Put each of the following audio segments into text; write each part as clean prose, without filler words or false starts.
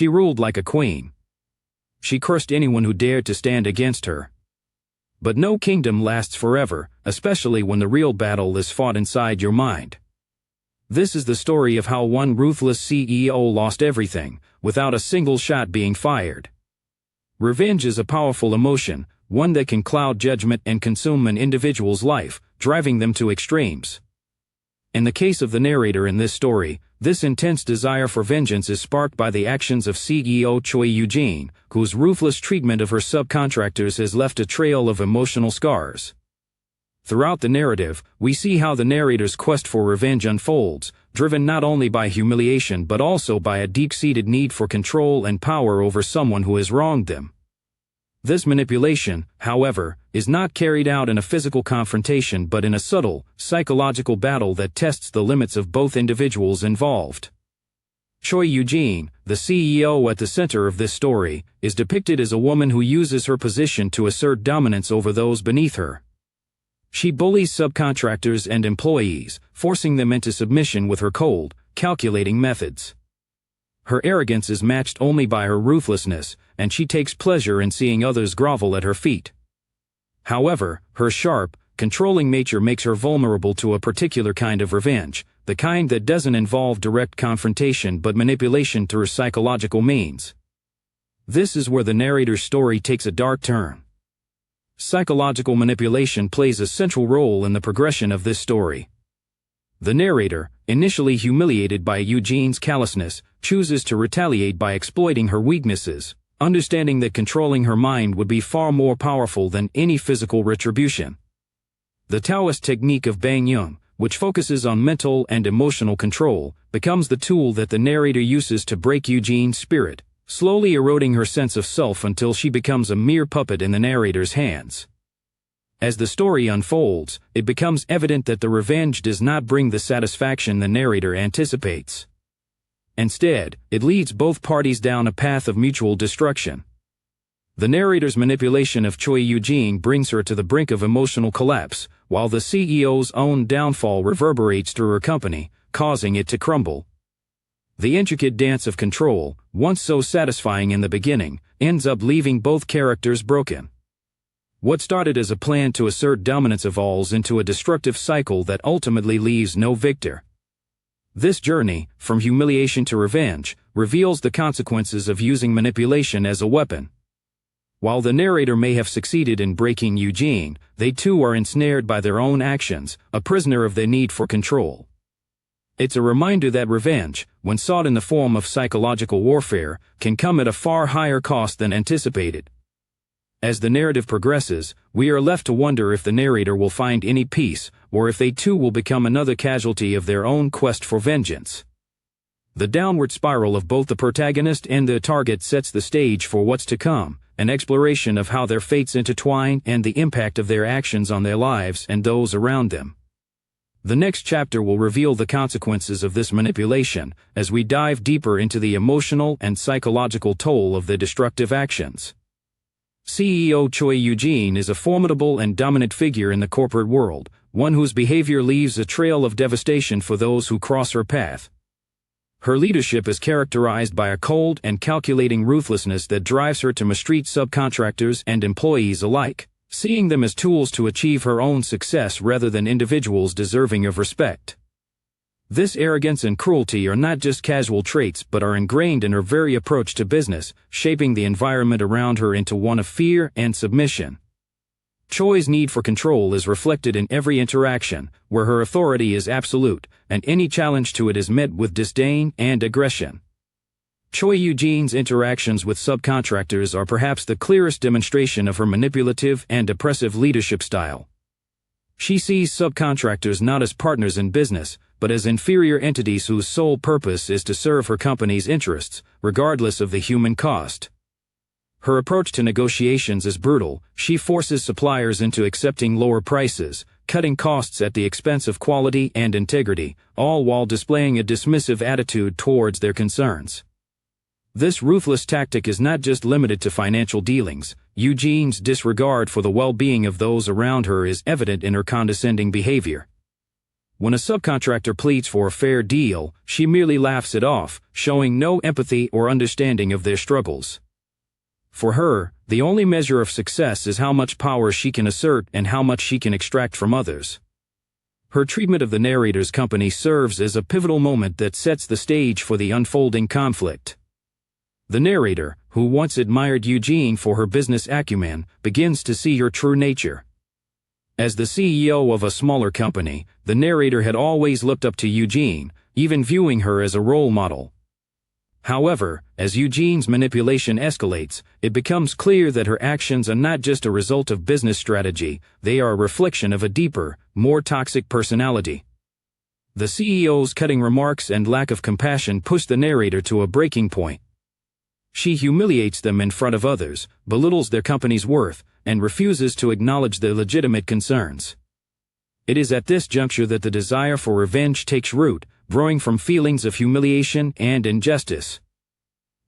She ruled like a queen. She cursed anyone who dared to stand against her. But no kingdom lasts forever, especially when the real battle is fought inside your mind. This is the story of how one ruthless CEO lost everything, without a single shot being fired. Revenge is a powerful emotion, one that can cloud judgment and consume an individual's life, driving them to extremes. In the case of the narrator in this story, this intense desire for vengeance is sparked by the actions of CEO Choi Yu-jin, whose ruthless treatment of her subcontractors has left a trail of emotional scars. Throughout the narrative, we see how the narrator's quest for revenge unfolds, driven not only by humiliation but also by a deep-seated need for control and power over someone who has wronged them. This manipulation, however, is not carried out in a physical confrontation but in a subtle, psychological battle that tests the limits of both individuals involved. Choi Yu-jin, the CEO at the center of this story, is depicted as a woman who uses her position to assert dominance over those beneath her. She bullies subcontractors and employees, forcing them into submission with her cold, calculating methods. Her arrogance is matched only by her ruthlessness, and she takes pleasure in seeing others grovel at her feet. However, her sharp, controlling nature makes her vulnerable to a particular kind of revenge, the kind that doesn't involve direct confrontation but manipulation through psychological means. This is where the narrator's story takes a dark turn. Psychological manipulation plays a central role in the progression of this story. The narrator, initially humiliated by Eugene's callousness, chooses to retaliate by exploiting her weaknesses, understanding that controlling her mind would be far more powerful than any physical retribution. The Taoist technique of Bang Yung, which focuses on mental and emotional control, becomes the tool that the narrator uses to break Eugene's spirit, slowly eroding her sense of self until she becomes a mere puppet in the narrator's hands. As the story unfolds, it becomes evident that the revenge does not bring the satisfaction the narrator anticipates. Instead, it leads both parties down a path of mutual destruction. The narrator's manipulation of Choi Yu-jin brings her to the brink of emotional collapse, while the CEO's own downfall reverberates through her company, causing it to crumble. The intricate dance of control, once so satisfying in the beginning, ends up leaving both characters broken. What started as a plan to assert dominance evolves into a destructive cycle that ultimately leaves no victor. This journey, from humiliation to revenge, reveals the consequences of using manipulation as a weapon. While the narrator may have succeeded in breaking Eugene, they too are ensnared by their own actions, a prisoner of their need for control. It's a reminder that revenge, when sought in the form of psychological warfare, can come at a far higher cost than anticipated. As the narrative progresses, we are left to wonder if the narrator will find any peace, or if they too will become another casualty of their own quest for vengeance. The downward spiral of both the protagonist and the target sets the stage for what's to come, an exploration of how their fates intertwine and the impact of their actions on their lives and those around them. The next chapter will reveal the consequences of this manipulation, as we dive deeper into the emotional and psychological toll of their destructive actions. CEO Choi Yu-jin is a formidable and dominant figure in the corporate world, one whose behavior leaves a trail of devastation for those who cross her path. Her leadership is characterized by a cold and calculating ruthlessness that drives her to mistreat subcontractors and employees alike, seeing them as tools to achieve her own success rather than individuals deserving of respect. This arrogance and cruelty are not just casual traits but are ingrained in her very approach to business, shaping the environment around her into one of fear and submission. Choi's need for control is reflected in every interaction, where her authority is absolute, and any challenge to it is met with disdain and aggression. Choi Yu-jin's interactions with subcontractors are perhaps the clearest demonstration of her manipulative and oppressive leadership style. She sees subcontractors not as partners in business, but as inferior entities whose sole purpose is to serve her company's interests, regardless of the human cost. Her approach to negotiations is brutal. She forces suppliers into accepting lower prices, cutting costs at the expense of quality and integrity, all while displaying a dismissive attitude towards their concerns. This ruthless tactic is not just limited to financial dealings. Eugene's disregard for the well-being of those around her is evident in her condescending behavior. When a subcontractor pleads for a fair deal, she merely laughs it off, showing no empathy or understanding of their struggles. For her, the only measure of success is how much power she can assert and how much she can extract from others. Her treatment of the narrator's company serves as a pivotal moment that sets the stage for the unfolding conflict. The narrator, who once admired Yu-jin for her business acumen, begins to see her true nature. As the CEO of a smaller company, the narrator had always looked up to Yu-jin, even viewing her as a role model. However, as Yu-jin's manipulation escalates, it becomes clear that her actions are not just a result of business strategy, they are a reflection of a deeper, more toxic personality. The CEO's cutting remarks and lack of compassion push the narrator to a breaking point. She humiliates them in front of others, belittles their company's worth, and refuses to acknowledge their legitimate concerns. It is at this juncture that the desire for revenge takes root, growing from feelings of humiliation and injustice.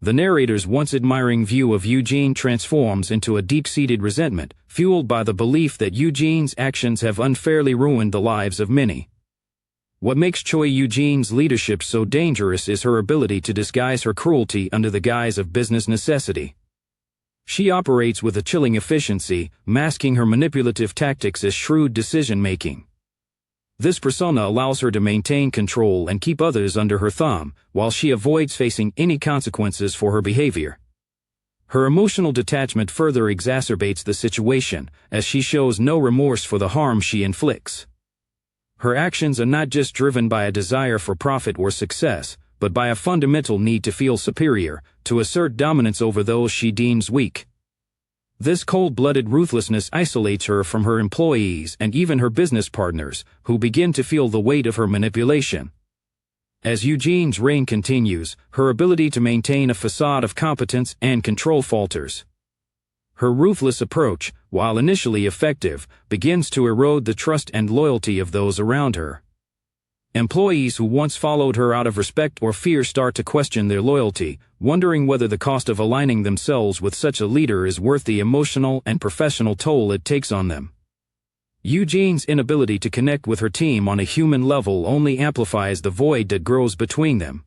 The narrator's once admiring view of Yu-jin transforms into a deep-seated resentment, fueled by the belief that Yu-jin's actions have unfairly ruined the lives of many. What makes Choi Yu-jin's leadership so dangerous is her ability to disguise her cruelty under the guise of business necessity. She operates with a chilling efficiency, masking her manipulative tactics as shrewd decision-making. This persona allows her to maintain control and keep others under her thumb, while she avoids facing any consequences for her behavior. Her emotional detachment further exacerbates the situation, as she shows no remorse for the harm she inflicts. Her actions are not just driven by a desire for profit or success, but by a fundamental need to feel superior, to assert dominance over those she deems weak. This cold-blooded ruthlessness isolates her from her employees and even her business partners, who begin to feel the weight of her manipulation. As Yu-jin's reign continues, her ability to maintain a facade of competence and control falters. Her ruthless approach, while initially effective, begins to erode the trust and loyalty of those around her. Employees who once followed her out of respect or fear start to question their loyalty, wondering whether the cost of aligning themselves with such a leader is worth the emotional and professional toll it takes on them. Yu-jin's inability to connect with her team on a human level only amplifies the void that grows between them.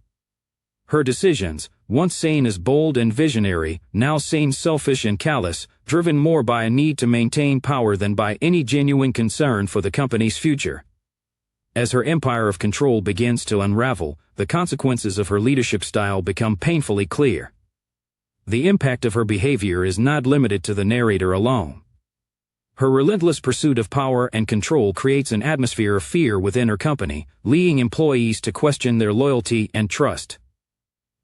Her decisions, once seen as bold and visionary, now seem selfish and callous, driven more by a need to maintain power than by any genuine concern for the company's future. As her empire of control begins to unravel, the consequences of her leadership style become painfully clear. The impact of her behavior is not limited to the narrator alone. Her relentless pursuit of power and control creates an atmosphere of fear within her company, leading employees to question their loyalty and trust.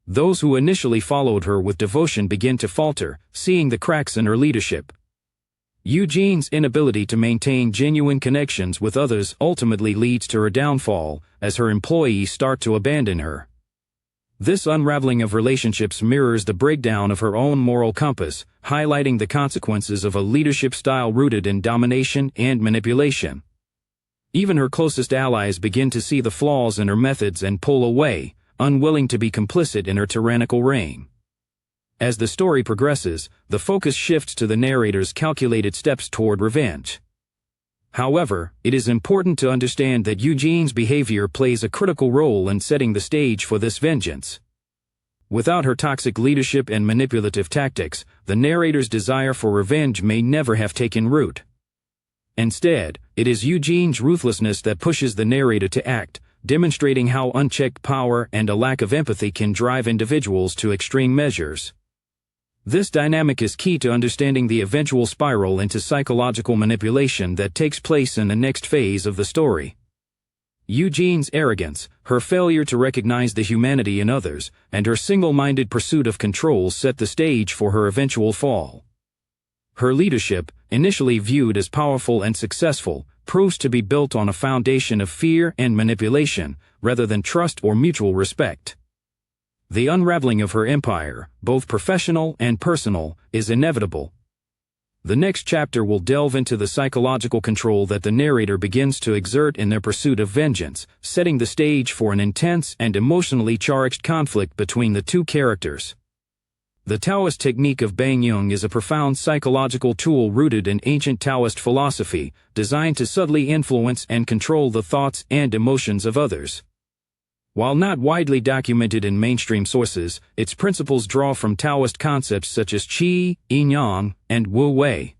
Those who initially followed her with devotion begin to falter, seeing the cracks in her leadership. Yu-jin's inability to maintain genuine connections with others ultimately leads to her downfall, as her employees start to abandon her. This unraveling of relationships mirrors the breakdown of her own moral compass, highlighting the consequences of a leadership style rooted in domination and manipulation. Even her closest allies begin to see the flaws in her methods and pull away, unwilling to be complicit in her tyrannical reign. As the story progresses, the focus shifts to the narrator's calculated steps toward revenge. However, it is important to understand that Yu-jin's behavior plays a critical role in setting the stage for this vengeance. Without her toxic leadership and manipulative tactics, the narrator's desire for revenge may never have taken root. Instead, it is Yu-jin's ruthlessness that pushes the narrator to act, demonstrating how unchecked power and a lack of empathy can drive individuals to extreme measures. This dynamic is key to understanding the eventual spiral into psychological manipulation that takes place in the next phase of the story. Yu-jin's arrogance, her failure to recognize the humanity in others, and her single-minded pursuit of control set the stage for her eventual fall. Her leadership, initially viewed as powerful and successful, proves to be built on a foundation of fear and manipulation, rather than trust or mutual respect. The unraveling of her empire, both professional and personal, is inevitable. The next chapter will delve into the psychological control that the narrator begins to exert in their pursuit of vengeance, setting the stage for an intense and emotionally charged conflict between the two characters. The Taoist technique of Bangyung is a profound psychological tool rooted in ancient Taoist philosophy, designed to subtly influence and control the thoughts and emotions of others. While not widely documented in mainstream sources, its principles draw from Taoist concepts such as Qi, Yin-yang, and Wu-wei.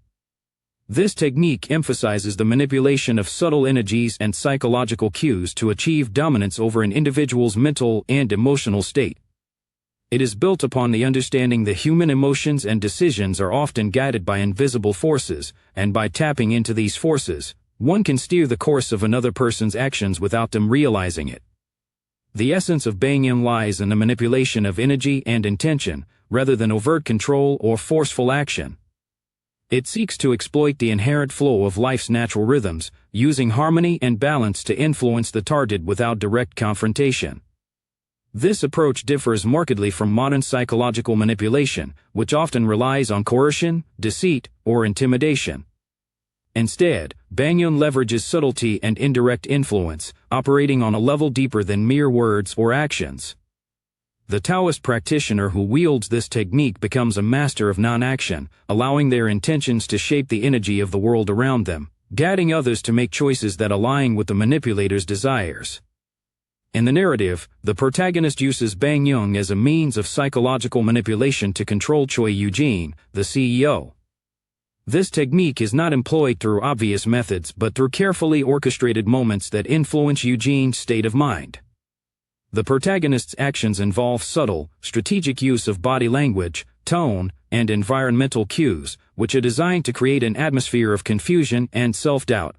This technique emphasizes the manipulation of subtle energies and psychological cues to achieve dominance over an individual's mental and emotional state. It is built upon the understanding that human emotions and decisions are often guided by invisible forces, and by tapping into these forces, one can steer the course of another person's actions without them realizing it. The essence of Bangyung lies in the manipulation of energy and intention, rather than overt control or forceful action. It seeks to exploit the inherent flow of life's natural rhythms, using harmony and balance to influence the target without direct confrontation. This approach differs markedly from modern psychological manipulation, which often relies on coercion, deceit, or intimidation. Instead, Bangyung leverages subtlety and indirect influence, operating on a level deeper than mere words or actions. The Taoist practitioner who wields this technique becomes a master of non-action, allowing their intentions to shape the energy of the world around them, guiding others to make choices that align with the manipulator's desires. In the narrative, the protagonist uses Bangyung as a means of psychological manipulation to control Choi Yu-jin, the CEO. This technique is not employed through obvious methods but through carefully orchestrated moments that influence Yu-jin's state of mind. The protagonist's actions involve subtle, strategic use of body language, tone, and environmental cues, which are designed to create an atmosphere of confusion and self-doubt.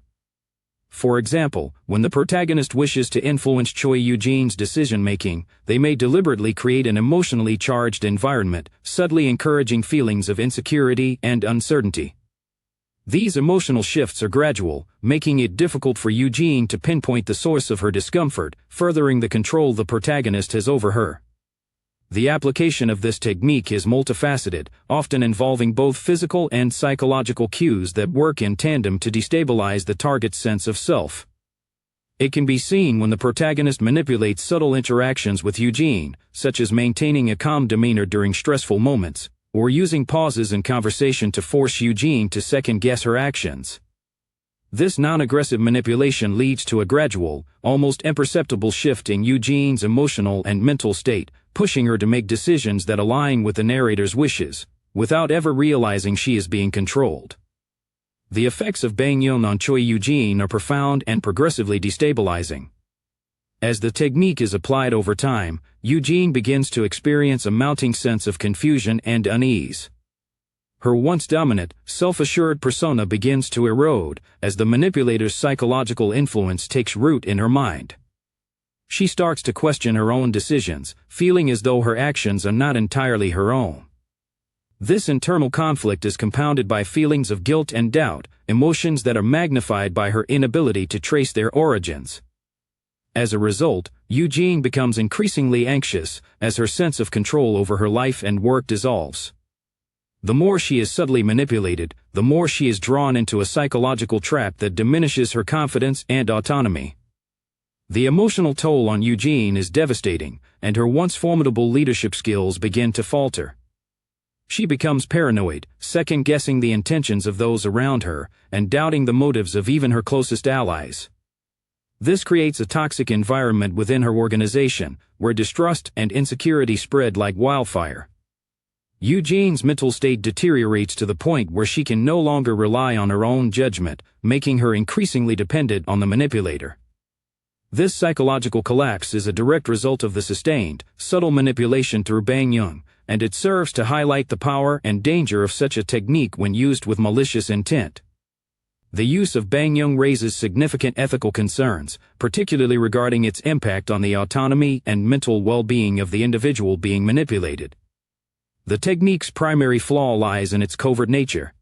For example, when the protagonist wishes to influence Choi Yu-jin's decision-making, they may deliberately create an emotionally charged environment, subtly encouraging feelings of insecurity and uncertainty. These emotional shifts are gradual, making it difficult for Yu-jin to pinpoint the source of her discomfort, furthering the control the protagonist has over her. The application of this technique is multifaceted, often involving both physical and psychological cues that work in tandem to destabilize the target's sense of self. It can be seen when the protagonist manipulates subtle interactions with Yu-jin, such as maintaining a calm demeanor during stressful moments, or using pauses in conversation to force Yu-jin to second-guess her actions. This non-aggressive manipulation leads to a gradual, almost imperceptible shift in Yu-jin's emotional and mental state, pushing her to make decisions that align with the narrator's wishes, without ever realizing she is being controlled. The effects of Bangyung on Choi Yu-jin are profound and progressively destabilizing. As the technique is applied over time, Yu-jin begins to experience a mounting sense of confusion and unease. Her once dominant, self-assured persona begins to erode as the manipulator's psychological influence takes root in her mind. She starts to question her own decisions, feeling as though her actions are not entirely her own. This internal conflict is compounded by feelings of guilt and doubt, emotions that are magnified by her inability to trace their origins. As a result, Yu-jin becomes increasingly anxious as her sense of control over her life and work dissolves. The more she is subtly manipulated, the more she is drawn into a psychological trap that diminishes her confidence and autonomy. The emotional toll on Yu-jin is devastating, and her once formidable leadership skills begin to falter. She becomes paranoid, second-guessing the intentions of those around her, and doubting the motives of even her closest allies. This creates a toxic environment within her organization, where distrust and insecurity spread like wildfire. Yu-jin's mental state deteriorates to the point where she can no longer rely on her own judgment, making her increasingly dependent on the manipulator. This psychological collapse is a direct result of the sustained, subtle manipulation through Bangyung, and it serves to highlight the power and danger of such a technique when used with malicious intent. The use of Bangyung raises significant ethical concerns, particularly regarding its impact on the autonomy and mental well-being of the individual being manipulated. The technique's primary flaw lies in its covert nature.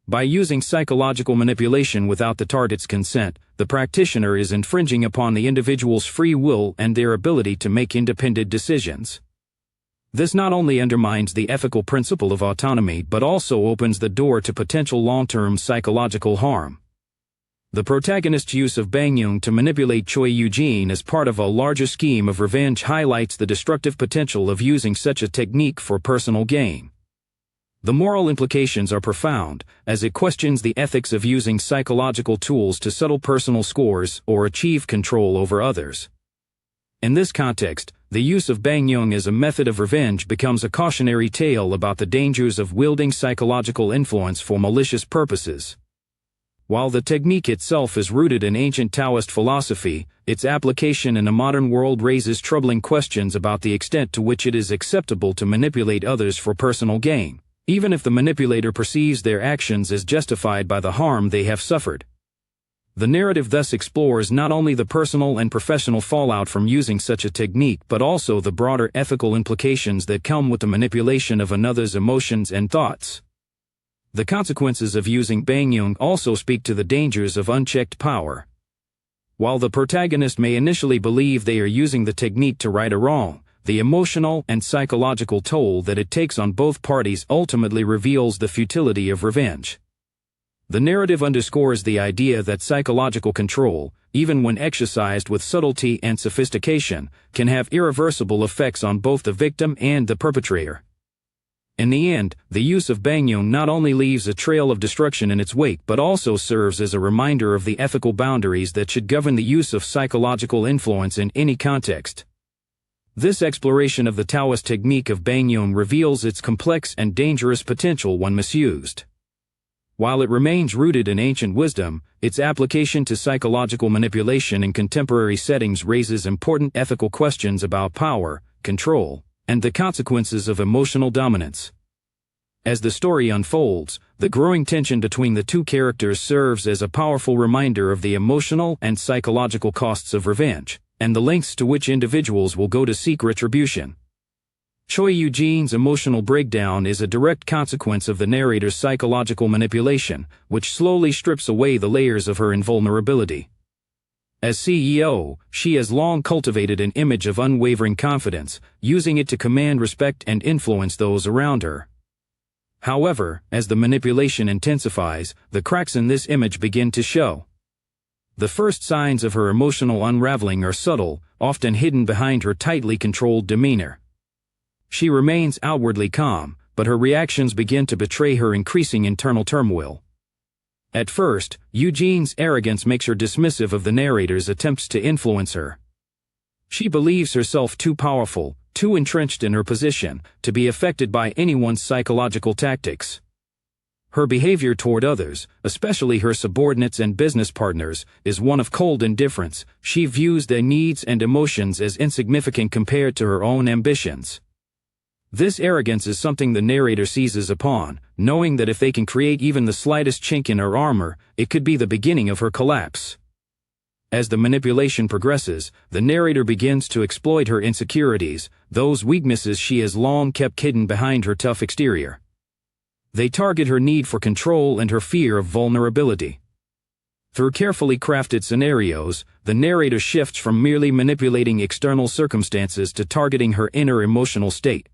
By using psychological manipulation without the target's consent, the practitioner is infringing upon the individual's free will and their ability to make independent decisions. This not only undermines the ethical principle of autonomy but also opens the door to potential long-term psychological harm. The protagonist's use of Bangyung to manipulate Choi Yu-jin as part of a larger scheme of revenge highlights the destructive potential of using such a technique for personal gain. The moral implications are profound, as it questions the ethics of using psychological tools to settle personal scores or achieve control over others. In this context, the use of Bangyung as a method of revenge becomes a cautionary tale about the dangers of wielding psychological influence for malicious purposes. While the technique itself is rooted in ancient Taoist philosophy, its application in a modern world raises troubling questions about the extent to which it is acceptable to manipulate others for personal gain, even if the manipulator perceives their actions as justified by the harm they have suffered. The narrative thus explores not only the personal and professional fallout from using such a technique but also the broader ethical implications that come with the manipulation of another's emotions and thoughts. The consequences of using Bangyung also speak to the dangers of unchecked power. While the protagonist may initially believe they are using the technique to right a wrong, the emotional and psychological toll that it takes on both parties ultimately reveals the futility of revenge. The narrative underscores the idea that psychological control, even when exercised with subtlety and sophistication, can have irreversible effects on both the victim and the perpetrator. In the end, the use of Bangyung not only leaves a trail of destruction in its wake but also serves as a reminder of the ethical boundaries that should govern the use of psychological influence in any context. This exploration of the Taoist technique of Bangyung reveals its complex and dangerous potential when misused. While it remains rooted in ancient wisdom, its application to psychological manipulation in contemporary settings raises important ethical questions about power, control, and the consequences of emotional dominance. As the story unfolds, the growing tension between the two characters serves as a powerful reminder of the emotional and psychological costs of revenge, and the lengths to which individuals will go to seek retribution. Choi Yu-jin's emotional breakdown is a direct consequence of the narrator's psychological manipulation, which slowly strips away the layers of her invulnerability. As CEO, she has long cultivated an image of unwavering confidence, using it to command respect and influence those around her. However, as the manipulation intensifies, the cracks in this image begin to show. The first signs of her emotional unraveling are subtle, often hidden behind her tightly controlled demeanor. She remains outwardly calm, but her reactions begin to betray her increasing internal turmoil. At first, Yu-jin's arrogance makes her dismissive of the narrator's attempts to influence her. She believes herself too powerful, too entrenched in her position, to be affected by anyone's psychological tactics. Her behavior toward others, especially her subordinates and business partners, is one of cold indifference. She views their needs and emotions as insignificant compared to her own ambitions. This arrogance is something the narrator seizes upon, knowing that if they can create even the slightest chink in her armor, it could be the beginning of her collapse. As the manipulation progresses, the narrator begins to exploit her insecurities, those weaknesses she has long kept hidden behind her tough exterior. They target her need for control and her fear of vulnerability. Through carefully crafted scenarios, the narrator shifts from merely manipulating external circumstances to targeting her inner emotional state.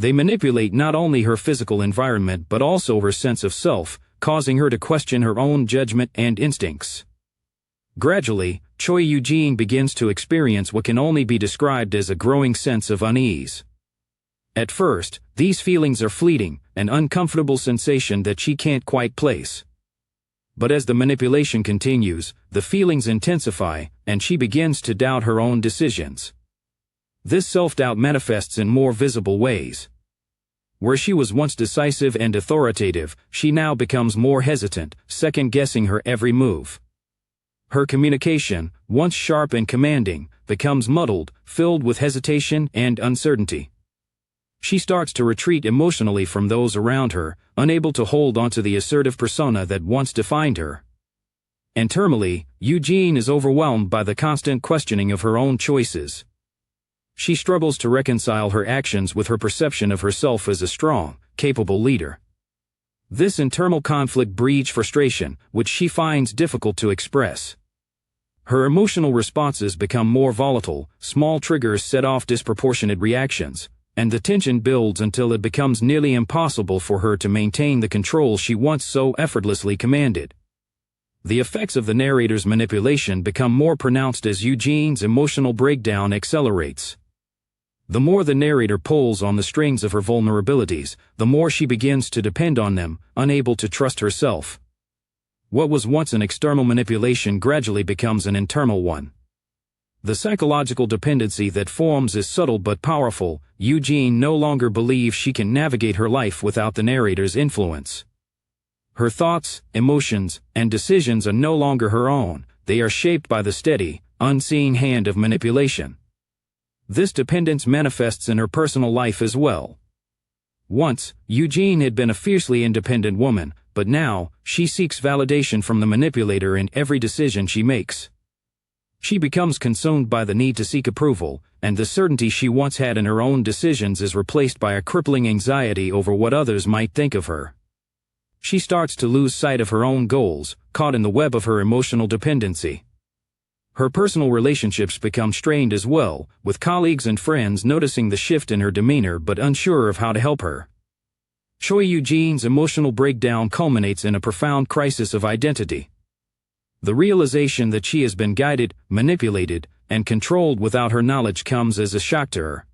They manipulate not only her physical environment but also her sense of self, causing her to question her own judgment and instincts. Gradually, Choi Yu-jin begins to experience what can only be described as a growing sense of unease. At first, these feelings are fleeting, an uncomfortable sensation that she can't quite place. But as the manipulation continues, the feelings intensify, and she begins to doubt her own decisions. This self-doubt manifests in more visible ways. Where she was once decisive and authoritative, she now becomes more hesitant, second-guessing her every move. Her communication, once sharp and commanding, becomes muddled, filled with hesitation and uncertainty. She starts to retreat emotionally from those around her, unable to hold onto the assertive persona that once defined her. Internally, Yu-jin is overwhelmed by the constant questioning of her own choices. She struggles to reconcile her actions with her perception of herself as a strong, capable leader. This internal conflict breeds frustration, which she finds difficult to express. Her emotional responses become more volatile, small triggers set off disproportionate reactions, and the tension builds until it becomes nearly impossible for her to maintain the control she once so effortlessly commanded. The effects of the narrator's manipulation become more pronounced as Yu-jin's emotional breakdown accelerates. The more the narrator pulls on the strings of her vulnerabilities, the more she begins to depend on them, unable to trust herself. What was once an external manipulation gradually becomes an internal one. The psychological dependency that forms is subtle but powerful. Yu-jin no longer believes she can navigate her life without the narrator's influence. Her thoughts, emotions, and decisions are no longer her own. They are shaped by the steady, unseen hand of manipulation. This dependence manifests in her personal life as well. Once, Yu-jin had been a fiercely independent woman, but now, she seeks validation from the manipulator in every decision she makes. She becomes consumed by the need to seek approval, and the certainty she once had in her own decisions is replaced by a crippling anxiety over what others might think of her. She starts to lose sight of her own goals, caught in the web of her emotional dependency. Her personal relationships become strained as well, with colleagues and friends noticing the shift in her demeanor but unsure of how to help her. Choi Yu-jin's emotional breakdown culminates in a profound crisis of identity. The realization that she has been guided, manipulated, and controlled without her knowledge comes as a shock to her.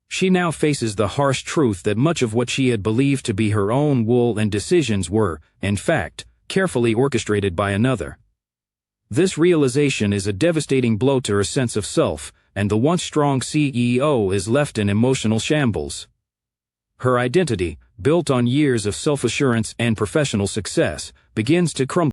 She now faces the harsh truth that much of what she had believed to be her own will and decisions were, in fact, carefully orchestrated by another. This realization is a devastating blow to her sense of self, and the once strong CEO is left in emotional shambles. Her identity, built on years of self-assurance and professional success, begins to crumble.